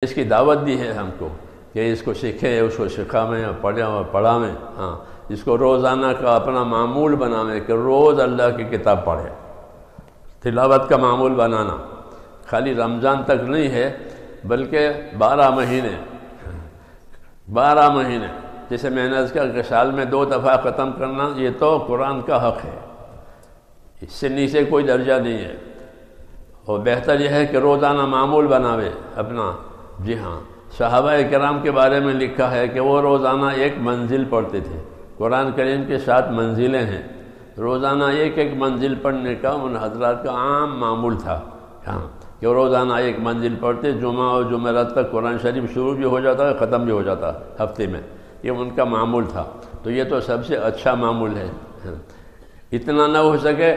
اس کی دعوت دی ہے ہم کو کہ اس کو سیکھیں، اس کو سکھاویں اور پڑھیں اور پڑھاویں۔ ہاں، اس کو روزانہ کا اپنا معمول بناویں کہ روز اللہ کی کتاب پڑھیں، تلاوت کا معمول بنانا۔ خالی رمضان تک نہیں ہے بلکہ 12 مہینے جیسے میں نے عرض کیا کہ سال میں 2 دفعہ ختم کرنا، یہ تو قرآن کا حق ہے، اس سے نیچے کوئی درجہ نہیں ہے۔ اور بہتر یہ ہے کہ روزانہ معمول بناوے اپنا۔ جی ہاں، صحابہ کرام کے بارے میں لکھا ہے کہ وہ روزانہ 1 منزل پڑھتے تھے۔ قرآن کریم کے 7 منزلیں ہیں، روزانہ ایک منزل پڑھنے کا ان حضرات کا عام معمول تھا۔ ہاں، کہ روزانہ 1 منزل پڑھتے، جمعہ اور جمعرات تک قرآن شریف شروع بھی ہو جاتا ہے، ختم بھی ہو جاتا ہے ہفتے میں، یہ ان کا معمول تھا۔ تو یہ تو سب سے اچھا معمول ہے۔ اتنا نہ ہو سکے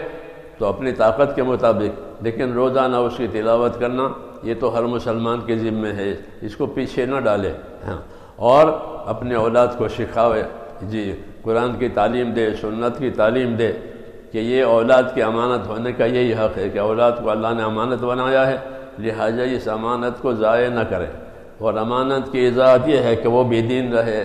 تو اپنی طاقت کے مطابق، لیکن روزانہ اس کی تلاوت کرنا یہ تو ہر مسلمان کے ذمہ ہے، اس کو پیچھے نہ ڈالے۔ ہاں، اور اپنے اولاد کو سکھاوے، جی قرآن کی تعلیم دے، سنت کی تعلیم دے کہ یہ اولاد کی امانت ہونے کا یہی حق ہے کہ اولاد کو اللہ نے امانت بنایا ہے، لہٰذا اس امانت کو ضائع نہ کرے۔ اور امانت کی اجازت یہ ہے کہ وہ بے دین رہے،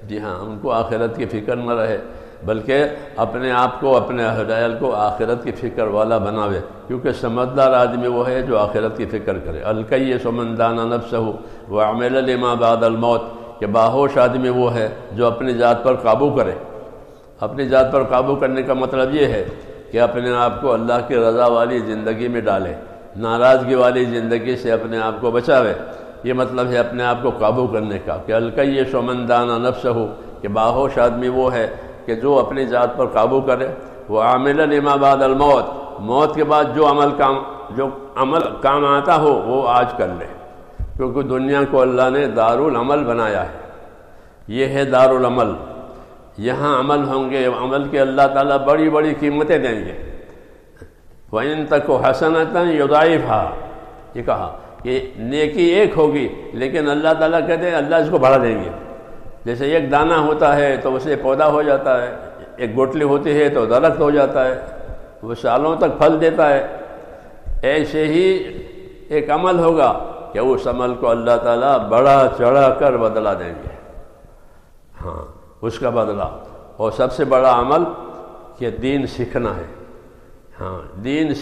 جی ہاں، ان کو آخرت کی فکر نہ رہے، بلکہ اپنے آپ کو، اپنے اہل کو آخرت کی فکر والا بناوے، کیونکہ سمجھدار آدمی وہ ہے جو آخرت کی فکر کرے۔ الکیس من دان نفسہ وعمل لما بعد الموت، کہ باہوش آدمی وہ ہے جو اپنی ذات پر قابو کرے۔ اپنی ذات پر قابو کرنے کا مطلب یہ ہے کہ اپنے آپ کو اللہ کی رضا والی زندگی میں ڈالے، ناراضگی والی زندگی سے اپنے آپ کو بچاوے۔ یہ مطلب ہے اپنے آپ کو قابو کرنے کا، کہ الکیس من دان نفسہ، کہ باہوش آدمی وہ ہے کہ جو اپنی ذات پر قابو کرے، وہ عامل لما بعد الموت، موت کے بعد جو عمل کام آتا ہو وہ آج کر لے، کیونکہ دنیا کو اللہ نے دارالعمل بنایا ہے۔ یہ ہے دارالعمل، یہاں عمل ہوں گے، عمل کے اللہ تعالیٰ بڑی بڑی قیمتیں دیں گے۔ وَإِن تَكُ حَسَنَةً يُضَاعِفْهَا، یہ کہا کہ نیکی ایک ہوگی لیکن اللہ تعالیٰ کہتے ہیں اللہ اس کو بڑھا دیں گے۔ جیسے ایک دانہ ہوتا ہے تو اسے پودا ہو جاتا ہے، ایک گٹلی ہوتی ہے تو درخت ہو جاتا ہے، وہ سالوں تک پھل دیتا ہے۔ ایسے ہی ایک عمل ہوگا کہ اس عمل کو اللہ تعالیٰ بڑا چڑھا کر بدلہ دیں گے۔ ہاں، اس کا بدلہ۔ اور سب سے بڑا عمل کہ دین سیکھنا ہے۔ ہاں، دین